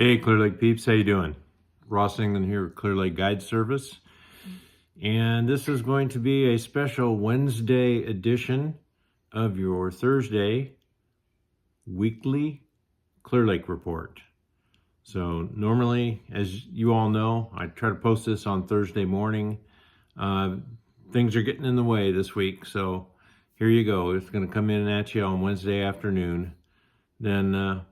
Hey, Clear Lake peeps, how you doing? Ross England here with Clear Lake Guide Service. And this is going to be a special Wednesday edition of your Thursday weekly Clear Lake report. So normally, as you all know, I try to post this on Thursday morning. Things are getting in the way this week, so here you go. It's going to come in at you on Wednesday afternoon. Then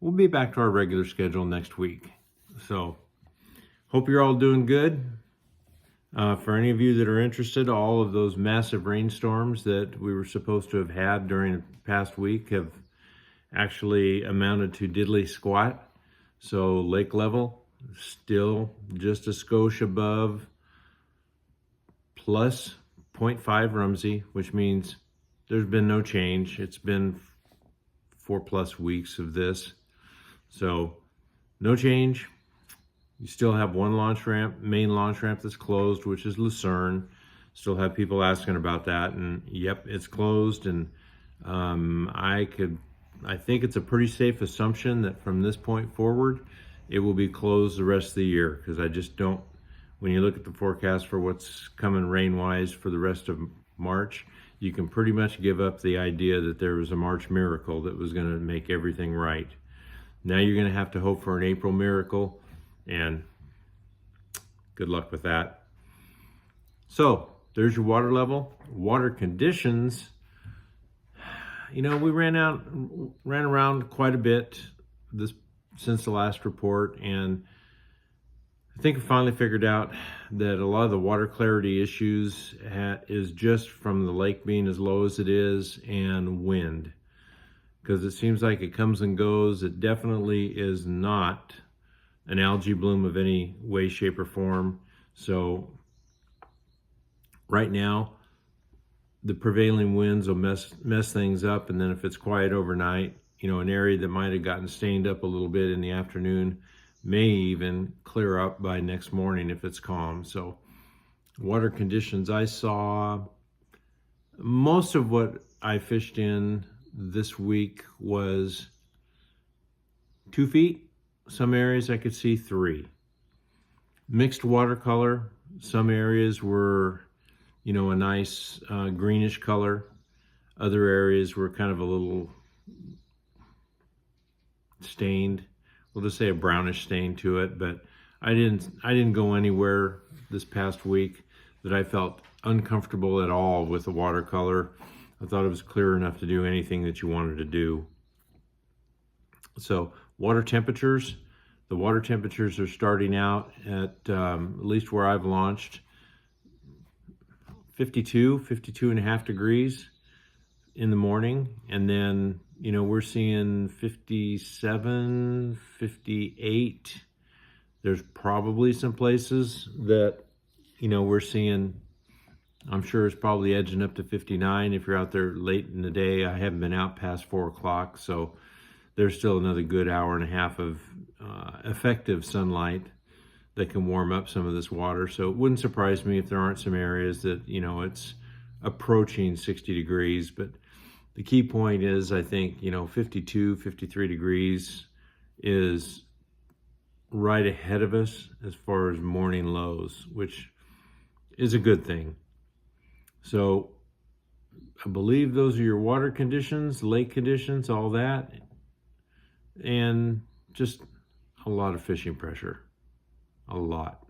we'll be back to our regular schedule next week. So hope you're all doing good. For any of you that are interested, all of those massive rainstorms that we were supposed to have had during the past week have actually amounted to diddly squat. So lake level still just a skosh above plus 0.5 Rumsey, which means there's been no change. It's been 4+ weeks of this. So no change. You still have one launch ramp, main launch ramp that's closed, which is Lucerne. Still have people asking about that, and yep, it's closed. And I think it's a pretty safe assumption that from this point forward, it will be closed the rest of the year, because I just don't, when you look at the forecast for what's coming rain-wise for the rest of March, you can pretty much give up the idea that there was a March miracle that was going to make everything right. Now you're going to have to hope for an April miracle, and good luck with that. So there's your water level. Water conditions, you know, we ran around quite a bit since the last report, and I think we finally figured out that a lot of the water clarity issues is just from the lake being as low as it is and wind, because it seems like it comes and goes. It definitely is not an algae bloom of any way, shape, or form. So right now, the prevailing winds will mess things up, and then if it's quiet overnight, you know, an area that might have gotten stained up a little bit in the afternoon may even clear up by next morning if it's calm. So water conditions, I saw most of what I fished in this week was 2 feet. Some areas I could see 3. Mixed watercolor. Some areas were, you know, a nice greenish color. Other areas were kind of a little stained. We'll just say a brownish stain to it. But I didn't go anywhere this past week that I felt uncomfortable at all with the watercolor. I thought it was clear enough to do anything that you wanted to do. So water temperatures, the water temperatures are starting out at least where I've launched, 52 and a half degrees in the morning. And then, you know, we're seeing 57, 58. There's probably some places that, you know, we're seeing, I'm sure it's probably edging up to 59 if you're out there late in the day. I haven't been out past 4 o'clock, so there's still another good hour and a half of effective sunlight that can warm up some of this water. So it wouldn't surprise me if there aren't some areas that, you know, it's approaching 60 degrees. But the key point is, I think, you know, 52, 53 degrees is right ahead of us as far as morning lows, which is a good thing. So I believe those are your water conditions, lake conditions, all that, and just a lot of fishing pressure. A lot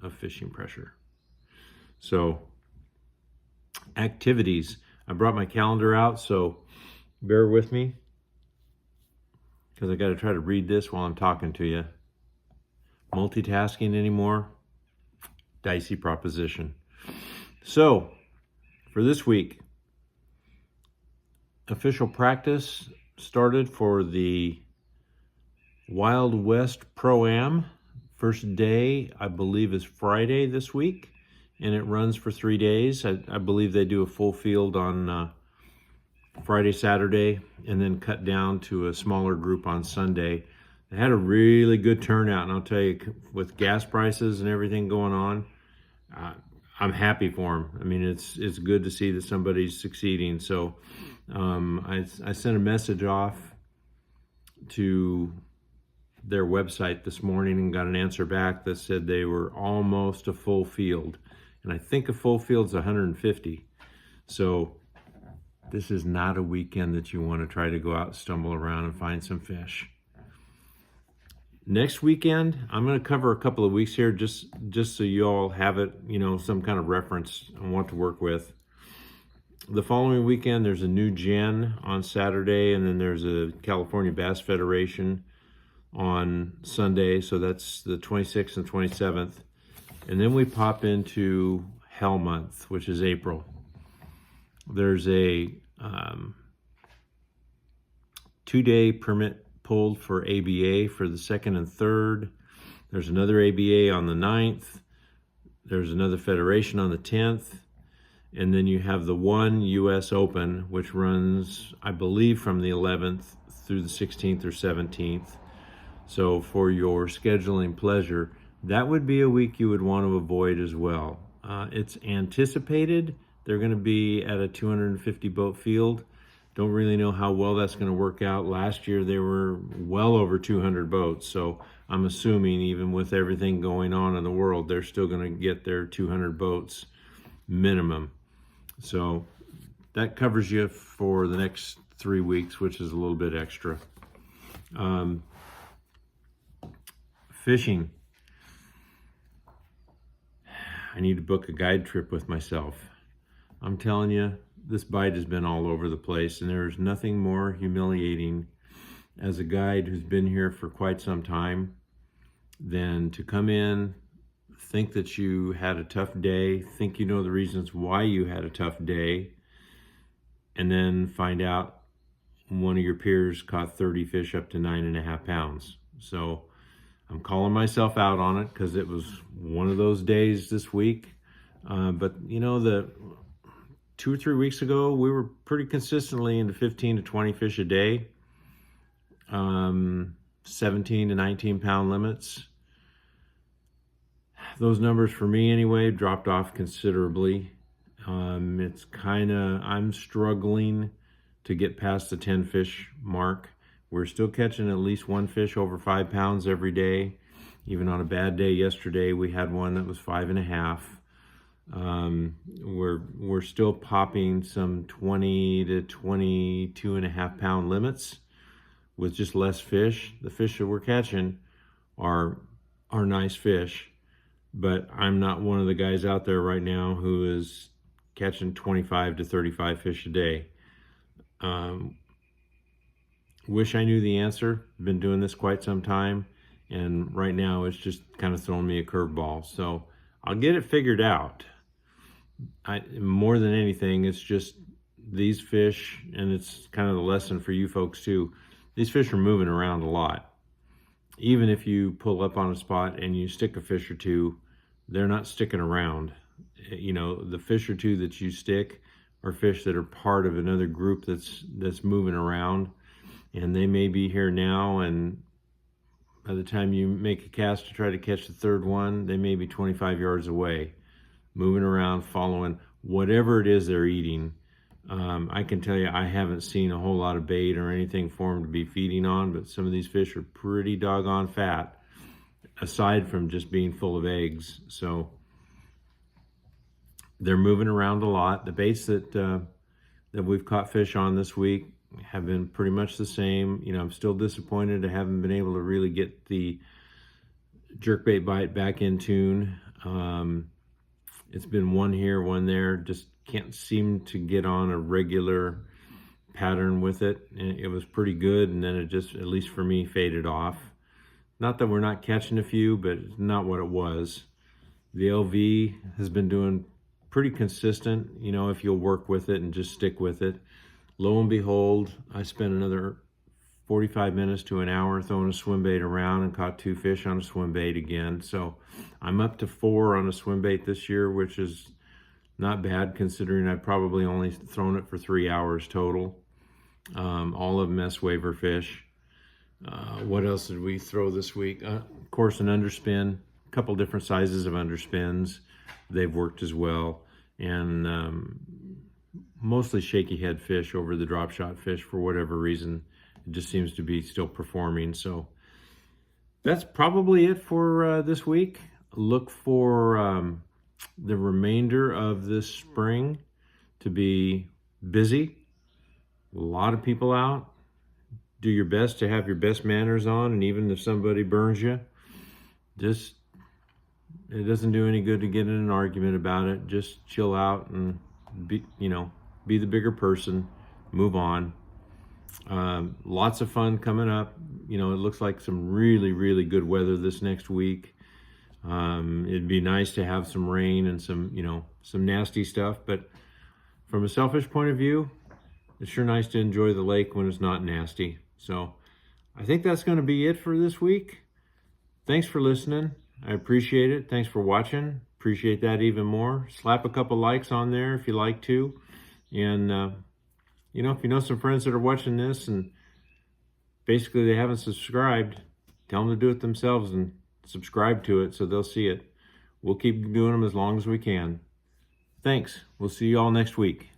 of fishing pressure. So activities. I brought my calendar out, so bear with me, because I got to try to read this while I'm talking to you. Multitasking anymore? Dicey proposition. So for this week, official practice started for the Wild West Pro-Am. First day, I believe, is Friday this week, and it runs for 3 days. I believe they do a full field on Friday, Saturday, and then cut down to a smaller group on Sunday. They had a really good turnout, and I'll tell you, with gas prices and everything going on, I'm happy for them. I mean, it's good to see that somebody's succeeding. So I sent a message off to their website this morning and got an answer back that said they were almost a full field. And I think a full field's 150. So this is not a weekend that you want to try to go out, stumble around, and find some fish. Next weekend, I'm going to cover a couple of weeks here just so you all have it, some kind of reference on what to work with. The following weekend, there's a new Gen on Saturday, and then there's a California Bass Federation on Sunday, so that's the 26th and 27th. And then we pop into Hell Month, which is April. There's a 2-day permit pulled for ABA for the 2nd and 3rd. There's another ABA on the 9th. There's another Federation on the 10th. And then you have the one US Open, which runs, I believe, from the 11th through the 16th or 17th. So for your scheduling pleasure, that would be a week you would want to avoid as well. It's anticipated they're going to be at a 250 boat field. Don't really know how well that's going to work out. Last year they were well over 200 boats, so I'm assuming even with everything going on in the world, they're still going to get their 200 boats minimum. So that covers you for the next 3 weeks, which is a little bit extra. Fishing. I need to book a guide trip with myself. I'm telling you, this bite has been all over the place, and there's nothing more humiliating as a guide who's been here for quite some time than to come in, think that you had a tough day, think you know the reasons why you had a tough day, and then find out one of your peers caught 30 fish up to 9.5 pounds. So I'm calling myself out on it because it was one of those days this week. But the 2 or 3 weeks ago, we were pretty consistently into 15 to 20 fish a day, 17 to 19 pound limits. Those numbers for me anyway dropped off considerably. I'm struggling to get past the 10 fish mark. We're still catching at least one fish over 5 pounds every day. Even on a bad day yesterday, we had one that was 5.5. We're still popping some 20 to 22.5 pound limits with just less fish. The fish that we're catching are nice fish, but I'm not one of the guys out there right now who is catching 25 to 35 fish a day. Wish I knew the answer. Been doing this quite some time, and right now it's just kind of throwing me a curveball. So I'll get it figured out. More than anything, it's just these fish, and it's kind of the lesson for you folks too. These fish are moving around a lot. Even if you pull up on a spot and you stick a fish or two, they're not sticking around. The fish or two that you stick are fish that are part of another group that's moving around, and they may be here now, and by the time you make a cast to try to catch the third one, they may be 25 yards away, moving around, following whatever it is they're eating. I can tell you I haven't seen a whole lot of bait or anything for them to be feeding on, but some of these fish are pretty doggone fat, aside from just being full of eggs. So they're moving around a lot. The baits that we've caught fish on this week have been pretty much the same. I'm still disappointed I haven't been able to really get the jerkbait bite back in tune. It's been one here, one there. Just can't seem to get on a regular pattern with it. And it was pretty good, and then it just, at least for me, faded off. Not that we're not catching a few, but it's not what it was. The LV has been doing pretty consistent, if you'll work with it and just stick with it. Lo and behold, I spent another 45 minutes to an hour throwing a swim bait around and caught 2 fish on a swim bait again. So I'm up to 4 on a swim bait this year, which is not bad considering I've probably only thrown it for 3 hours total. All of them S-Waver fish. What else did we throw this week? Of course, an underspin, a couple different sizes of underspins. They've worked as well. And mostly shaky head fish over the drop shot fish for whatever reason. It just seems to be still performing. So that's probably it for this week. Look for the remainder of this spring to be busy. A lot of people out. Do your best to have your best manners on, and even if somebody burns you, just, it doesn't do any good to get in an argument about it. Just chill out and be the bigger person, move on. Lots of fun coming up. It looks like some really, really good weather this next week. It'd be nice to have some rain and some nasty stuff, but from a selfish point of view, it's sure nice to enjoy the lake when it's not nasty. So I think that's going to be it for this week. Thanks for listening. I appreciate it. Thanks for watching. Appreciate that even more. Slap a couple likes on there if you like to. And, if you know some friends that are watching this and basically they haven't subscribed, tell them to do it themselves and subscribe to it so they'll see it. We'll keep doing them as long as we can. Thanks. We'll see you all next week.